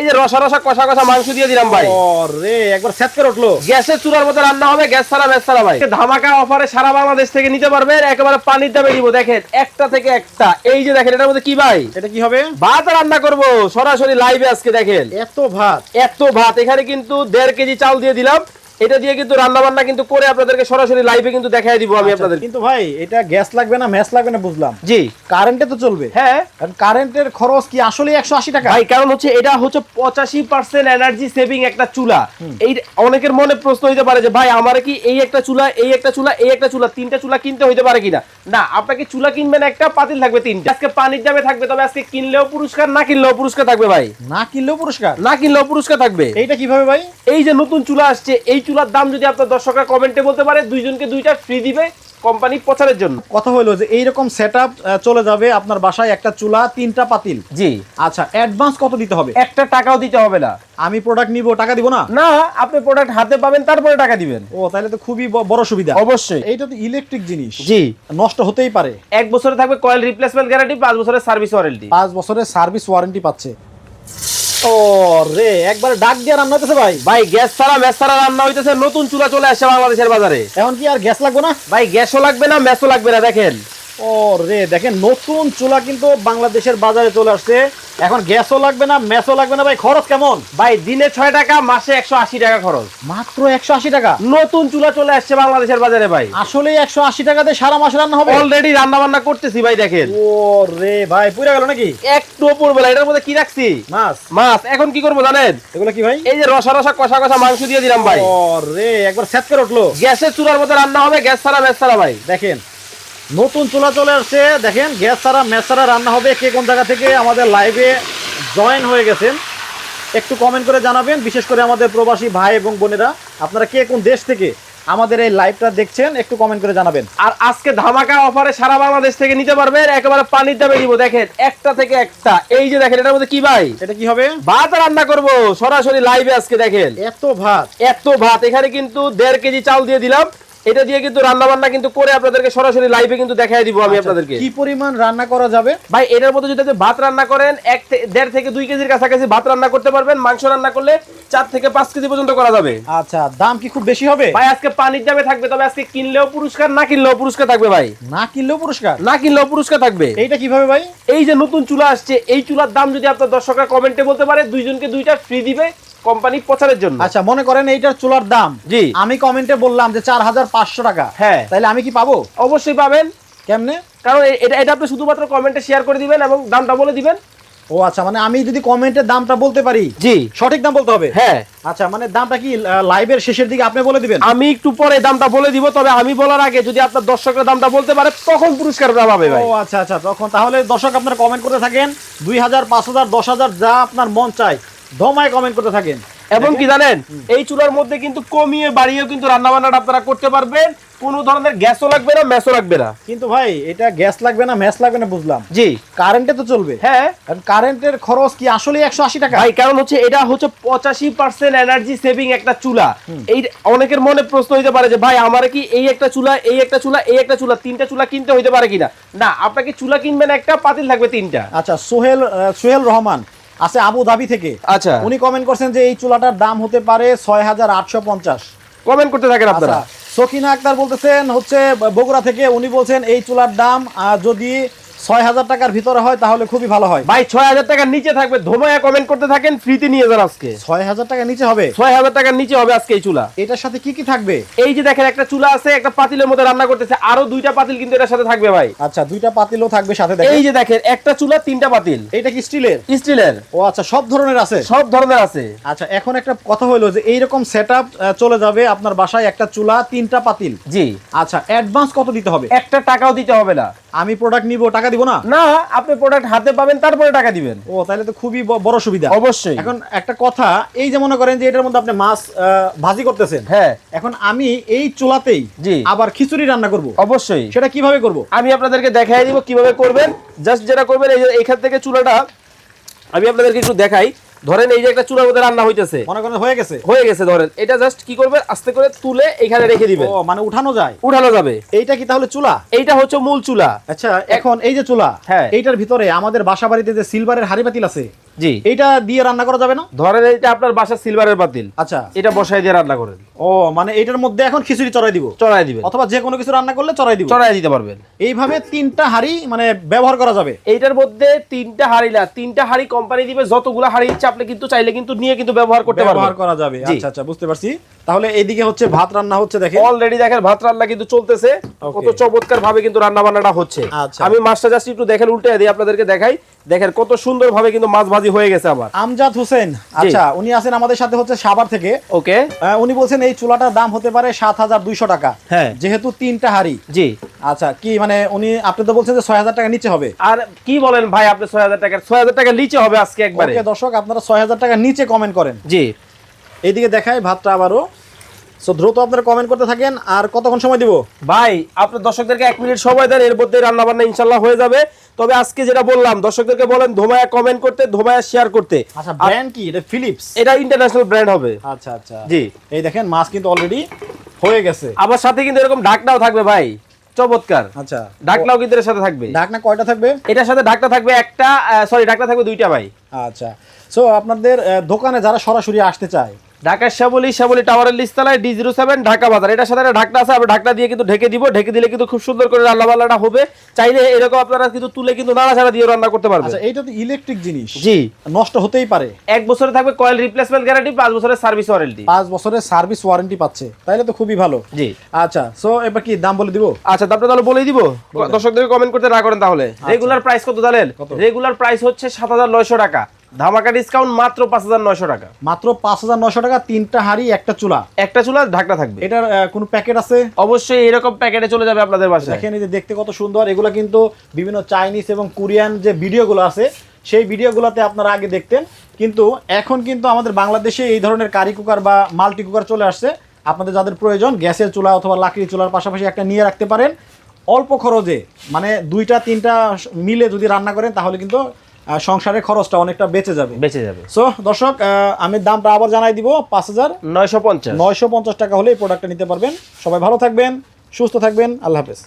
এই যে রসা রসা কষা কষা মাংস দিয়ে দিলাম ভাই। ওরে একবার সেট করে উঠলো। গ্যাসের চুলার মতো রান্না হবে, গ্যাস ছাড়া ম্যাস ছাড়া ভাই। ধামাকা অফারে সারা বাংলাদেশ থেকে নিতে পারবেন, একেবারে পানির দামে দিব। দেখেন একটা থেকে একটা, এই যে দেখেন এটার মধ্যে কি ভাই, এটা কি হবে? ভাত রান্না করব সরাসরি লাইভে আজকে। দেখেন এত ভাত, এত ভাত। এখানে কিন্তু 1.5 কেজি চাল দিয়ে দিলাম। এটা দিয়ে কিন্তু রান্না বান্না কিন্তু করে আপনাদেরকে সরাসরি লাইভে কিন্তু দেখাই দিব আমি আপনাদের। কিন্তু ভাই এটা গ্যাস লাগবে না ম্যাস লাগবে না বুঝলাম, জি কারেন্টে তো চলবে। হ্যাঁ, কারণ কারেন্টের খরচ কি আসলে 180 টাকা ভাই? কারণ হচ্ছে এটা হচ্ছে 85% এনার্জি সেভিং একটা চুলা। এই অনেকের মনে প্রশ্ন হইতে পারে যে ভাই আমার কি এই একটা চুলা, এই একটা চুলা, এই একটা চুলা, তিনটা চুলা কিনতে হইতে পারে কিনা? না, আপনাকে চুলা কিনবেন একটা, পাতিল থাকবে তিনটা। আজকে পানির দামে থাকবে, তবে আজকে কিনলেও পুরস্কার, না কিনলেও পুরস্কার থাকবে ভাই। না কিনলেও পুরস্কার, না কিনলেও পুরস্কার থাকবে। এইটা কিভাবে ভাই? এই যে নতুন চুলা আসছে, এই চুলার দাম যদি আপনার দর্শকরা কমেন্টে বলতে পারে, দুইজনকে দুইটা ফ্রি দিবে কোম্পানি প্রচারের জন্য। কথা হলো যে এইরকম সেটআপ চলে যাবে আপনার বাসায়, একটা চুলা তিনটা পাতিল। জি। আচ্ছা, অ্যাডভান্স কত দিতে হবে? একটা টাকাও দিতে হবে না। আমি প্রোডাক্ট নিব, টাকা দিব না? না, আপনি প্রোডাক্ট হাতে পাবেন, তারপরে টাকা দিবেন। ও তাহলে তো খুবই বড় সুবিধা। অবশ্যই। এইটা তো ইলেকট্রিক জিনিস, জি, নষ্ট হতেই পারে। 1 বছরে থাকবে কয়েল রিপ্লেসমেন্ট গ্যারান্টি, 5 বছরের সার্ভিস ওয়ারেন্টি। 5 বছরের সার্ভিস ওয়ারেন্টি পাচ্ছে। ও রে একবার ডাক দিয়ে রান্না হতেছে ভাই। ভাই গ্যাস ছাড়া ম্যাস ছাড়া রান্না হইতেছে, নতুন চুলা চলে আসছে বাংলাদেশের বাজারে। এখন কি আর গ্যাস লাগবে না? ভাই গ্যাসও লাগবে না, ম্যাসও লাগবে না। দেখেন ও রে দেখেন, নতুন চুলা কিন্তু বাংলাদেশের বাজারে চলে আসছে। এখন গ্যাসও লাগবে না, ম্যাসও লাগবে না। ভাই খরচ কেমন? ভাই দিনে 6 টাকা, মাসে 180 টাকা খরচ। মাত্র 180 টাকা। নতুন চুলা চলে আসছে বাংলাদেশের বাজারে ভাই। আসলে 180 টাকাতে সারা মাস রান্না হবে? অলরেডি রান্না বান্না করতেছি ভাই। দেখেন ও রে ভাই পুড়ে গেল নাকি? একটু পড়বে না। এটার মধ্যে কি রাখছি? মাছ। মাছ। এখন কি করবো জানেন? এগুলো কি ভাই? এই যে রসা রসা কষা কষা মাংস দিয়ে দিলাম ভাই। ও রে একবার সেট করে উঠলো। গ্যাসের চুলার মতো রান্না হবে, গ্যাস ছাড়া ম্যাস ছাড়া ভাই। দেখেন নতুন চুলা চলে আসছে, দেখেন গ্যাস ছাড়া ম্যাস ছাড়া রান্না হবে। কে কোন জায়গা থেকে আমাদের লাইভে জয়েন হয়ে গেছেন একটু কমেন্ট করে জানাবেন। বিশেষ করে আমাদের প্রবাসী ভাই এবং বোনেরা, আপনারা কে কোন দেশ থেকে আমাদের এই লাইভটা দেখছেন একটু কমেন্ট করে জানাবেন। আর আজকে ধামাকা অফারে সারা বাংলাদেশ থেকে নিতে পারবেন, একেবারে পানির দামে দিব। দেখেন একটা থেকে একটা, এই যে দেখেন এটার মধ্যে কি ভাই, এটা কি হবে? ভাত রান্না করব সরাসরি লাইভে আজকে। দেখেন এত ভাত, এত ভাত। এখানে কিন্তু 1.5 কেজি চাল দিয়ে দিলাম। এটা দিয়ে কিন্তু রান্না বান্না কিন্তু করে আপনাদেরকে সরাসরি লাইভে কিন্তু দেখাই দিব আমি আপনাদেরকে। কি পরিমাণ রান্না করা যাবে ভাই এটার মধ্যে যদি আপনি ভাত রান্না করেন 1.5 থেকে 2 কেজির কাছাকাছি ভাত রান্না করতে পারবেন। মাংস রান্না করলে 4 থেকে 5 কেজি পর্যন্ত করা যাবে। আচ্ছা, দাম কি খুব বেশি হবে? ভাই আজকে পানির দামে থাকবে, তবে আজকে কিনলেও পুরস্কার, না কিনলেও পুরস্কার থাকবে ভাই। না কিনলেও পুরস্কার, না কিনলেও পুরস্কার থাকবে। এইটা কিভাবে ভাই? এই যে নতুন চুলা আসছে, এই চুলার দাম যদি আপনার দর্শকরা কমেন্টে বলতে পারে, দুইজনকে দুইটা ফ্রি দিবে কোম্পানি প্রচারের জন্য। আচ্ছা, মনে করেন এইটার চুলার দাম, জি, আমি কমেন্টে বললাম যে 4500 টাকা। হ্যাঁ, তাহলে আমি কি পাবো? অবশ্যই পাবেন। কেমনে? কারণ এটা আপনি শুধুমাত্র কমেন্টে শেয়ার করে দিবেন এবং দামটা বলে দিবেন। ও আচ্ছা, মানে আমি যদি কমেন্টে দামটা বলতে পারি, জি, সঠিক দাম বলতে হবে? হ্যাঁ। আচ্ছা, মানে দামটা কি লাইভের শেষের দিকে আপনি বলে দিবেন? আমি একটু পরে দামটা বলে দিব, তবে আমি বলার আগে যদি আপনার দর্শকরা দামটা বলতে পারে, তখন পুরস্কারটা পাবে ভাই। ও আচ্ছা আচ্ছা, তখন তাহলে দর্শক আপনারা কমেন্ট করতে থাকেন, 2000, 5000, 10000 যা আপনার মন চায় দমায় কমেন্ট করতে থাকেন। এবং কি জানেন, এই চুলার মধ্যে কিন্তু কমিয়ে বাড়িয়েও কিন্তু রান্না বান্নাটা আপনারা করতে পারবেন। কোনো ধরনের গ্যাসও লাগবে না, ম্যাসও লাগবে না। কিন্তু ভাই এটা গ্যাস লাগবে না ম্যাস লাগবে না বুঝলাম, জি, কারেন্টে তো চলবে। হ্যাঁ, কারণ কারেন্টের খরচ কি আসলে 180 টাকা? ভাই কারণ হচ্ছে এটা হচ্ছে 85% এনার্জি সেভিং একটা চুলা। এই অনেকের মনে প্রশ্ন হইতে পারে যে ভাই আমার কি এই একটা চুলা, এই একটা চুলা, এই একটা চুলা, তিনটা চুলা কিনতে হইতে পারে কিনা? না, আপনাকে চুলা কিনবেন একটা, পাতিল থাকবে তিনটা। আচ্ছা, সোহেল রহমান আছে আবু ধাবি থেকে। আচ্ছা, উনি কমেন্ট করছেন যে এই চুলাটার দাম হতে পারে 6850। কমেন্ট করতে থাকেন আপনারা। সকিনা আক্তার বলতেছেন হচ্ছে বগুড়া থেকে, উনি বলছেন এই চুলার দাম যদি 6000 টাকার ভিতরে হয় তাহলে খুবই ভালো হয়। ভাই 6000 টাকার নিচে থাকবে, ধোমায়া কমেন্ট করতে থাকেন, ফ্রিতে নিয়ে যান আজকে। 6000 টাকার নিচে হবে? 6000 টাকার নিচে হবে আজকে এই চুলা। এটার সাথে কি কি থাকবে? এই যে দেখেন একটা চুলা আছে, একটা পাতিলের মধ্যে রান্না করতেছে, আরো 2টা পাতিল কিন্তু এটার সাথে থাকবে ভাই। আচ্ছা, 2টা পাতিলও থাকবে সাথে। দেখেন এই যে দেখেন একটা চুলা, 3টা পাতিল। এটা কি স্টিলের? স্টিলের। ও আচ্ছা, সব ধরনের আছে? সব ধরনের আছে। আচ্ছা, এখন একটা কথা হলো যে এইরকম সেটআপ চলে যাবে আপনার বাসায়, একটা চুলা 3টা পাতিল। জি। আচ্ছা, অ্যাডভান্স কত দিতে হবে? একটা টাকাও দিতে হবে না। আমি প্রোডাক্ট নিব, টাকা দিব না? না, আপনি প্রোডাক্ট হাতে পাবেন, তারপরে টাকা দিবেন। ও তাহলে তো খুবই বড় সুবিধা। অবশ্যই। এখন একটা কথা, এই যে মনে করেন যে এটার মধ্যে আপনি মাছ ভাজি করতেছেন, হ্যাঁ, এখন আমি এই চুলাতেই জি আবার খিচুড়ি রান্না করব। অবশ্যই। সেটা কিভাবে করব? আমি আপনাদেরকে দেখাই দিব কিভাবে করবেন। জাস্ট যেটা করবেন, এই যে এখান থেকে চুলাটা আমি আপনাদেরকে একটু দেখাই। ধরেন এই যে একটা চুলার মধ্যে রান্না হইতেছে, মনে করেন হয়ে গেছে, ধরেন এটা জাস্ট কি করবেন, আস্তে করে তুলে এখানে রেখে দিবেন। ও মানে উঠানো যায়? উঠানো যাবে। এইটা কি তাহলে চুলা? এইটা হচ্ছে মূল চুলা। আচ্ছা, এখন এই যে চুলা, হ্যাঁ, এইটার ভিতরে আমাদের বাসা বাড়িতে যে সিলভারের হাড়ি পাতিল আছে, জি। এইটা দিয়ে রান্না করা যাবে না? ধরেন এটা আপনার বাসার সিলভারের পাতিল, আচ্ছা, এটা বসাই দিয়ে রান্না করেন, ও মানে এটার মধ্যে এখন খিচুড়ি চড়াই দিব, চড়াই দিবেন, অথবা যে কোনো কিছু রান্না করলে চড়াই দিব, চড়াই দিতে পারবেন। এইভাবে 3টা হাঁড়ি মানে ব্যবহার করা যাবে। এইটার মধ্যে 3টা হাঁড়ি না, 3টা হাঁড়ি কোম্পানি দিবে, যতগুলো হাঁড়ি ইচ্ছে আপনি কিন্তু চাইলে কিন্তু নিয়ে কিন্তু ব্যবহার করতে পারবেন, ব্যবহার করা যাবে। জি। আচ্ছা আচ্ছা, বুঝতে পারছি। তাহলে এইদিকে হচ্ছে ভাত রান্না হচ্ছে, দেখেন অলরেডি দেখেন ভাত রান্না কিন্তু চলতেছে, কত চমৎকার ভাবে কিন্তু রান্না বান্নাটা হচ্ছে। আচ্ছা। আমি মাছটা জাস্ট একটু দেখেন উল্টে দিই আপনাদেরকে দেখাই, দেখেন কত সুন্দর ভাবে কিন্তু মাছ ভাজি হয়ে গেছে আমার। আমজাদ হোসেন, আচ্ছা উনি আছেন আমাদের সাথে হচ্ছে সাভার থেকে। ওকে, উনি বলছেন এই চুলাটার দাম হতে পারে 7,200 টাকা, হ্যাঁ যেহেতু 3টা হাঁড়ি। জি। আচ্ছা, কি মানে উনি, আপনি তো বলছেন যে 6,000 টাকা নিচে হবে। আর কি বলেন ভাই, আপনি 6,000 টাকার নিচে হবে আজকে একবারে। ওকে দর্শক, আপনারা 6,000 টাকা নিচে কমেন্ট করেন। জি। এইদিকে দেখায় ভাতটা আবারও। সো দ্রুত আপনারা কমেন্ট করতে থাকেন। আর কতক্ষণ সময় দিব ভাই আপনার দর্শকদেরকে 1 মিনিট সময় দেন, এর মধ্যে রান্না বান্না ইনশাল্লাহ হয়ে যাবে। তবে আজকে যেটা বললাম, দর্শকদেরকে বলেন ধোমায়া কমেন্ট করতে, ধোমায়া শেয়ার করতে। আচ্ছা, ব্র্যান্ড কি এটা? ফিলিপস। এটা ইন্টারন্যাশনাল ব্র্যান্ড হবে। আচ্ছা আচ্ছা, জি। এই দেখেন মাছ কিন্তু অলরেডি হয়ে গেছে। আবার সাথে কিন্তু এরকম ঢাকনাও থাকবে ভাই, চমৎকার। আচ্ছা, ঢাকনাও কিন্তু এর সাথে থাকবে। ঢাকনা কয়টা থাকবে? এটার সাথে ঢাকনা থাকবে একটা, সরি ঢাকনা থাকবে 2টা ভাই। আচ্ছা, সো আপনাদের দোকানে যারা সরাসরি আসতে চায়, ঢাকার শ্যামলী টাওয়ারের লিস্তালায় D07 ঢাকা বাজার, এটার সাথে একটা ঢাকনা আছে, আমরা ঢাকনা দিয়ে কিন্তু ঢেকে দিব, ঢেকে দিলে কিন্তু খুব সুন্দর করে রান্না বান্নাটা হবে। চাইলে এরকম আপনারা কিন্তু তুলে কিন্তু নাড়াচাড়া দিয়ে রান্না করতে পারবেন। আচ্ছা এইটা তো ইলেকট্রিক জিনিস, জি। নষ্ট হতেই পারে। 1 বছরে থাকবে কয়েল রিপ্লেসমেন্ট গ্যারান্টি, 5 বছরের সার্ভিস ওয়ারেন্টি। 5 বছরের সার্ভিস ওয়ারেন্টি পাচ্ছে, তাইলে তো খুবই ভালো। জি। আচ্ছা, সো এবার কি দাম বলে দিব? আচ্ছা, তারপরে তাহলে বলেই দিব, দর্শকদেরকে কমেন্ট করতে না করেন তাহলে। রেগুলার প্রাইস কত জানেন? কত? রেগুলার প্রাইস হচ্ছে 7,900 টাকা, ধামাকা ডিসকাউন্ট মাত্র 5,900 টাকা। মাত্র 5,900 টাকা, 3টা হাঁড়ি, একটা চুলা। একটা চুলা, ঢাকনা থাকবে। এটার কোনো প্যাকেট আছে? অবশ্যই এরকম প্যাকেটে চলে যাবে আপনাদের বাসায়। দেখেন এই যে দেখতে কত সুন্দর। এগুলো কিন্তু বিভিন্ন চাইনিজ এবং কোরিয়ান যে ভিডিওগুলো আছে, সেই ভিডিওগুলোতে আপনারা আগে দেখতেন, কিন্তু এখন কিন্তু আমাদের বাংলাদেশে এই ধরনের কারি কুকার বা মাল্টি কুকার চলে আসছে। আপনাদের যাদের প্রয়োজন গ্যাসের চুলা অথবা লাকড়ির চুলার পাশাপাশি একটা নিয়ে রাখতে পারেন অল্প খরচে। মানে 2টা 3টা মিলে যদি রান্না করেন তাহলে কিন্তু সংসারের খরচটা অনেকটা বেঁচে যাবে। সো দর্শক, আমি দামটা আবার জানাই দিব, 5,950 টাকা হলে এই প্রোডাক্টটা নিতে পারবেন। সবাই ভালো থাকবেন, সুস্থ থাকবেন, আল্লাহ হাফেজ।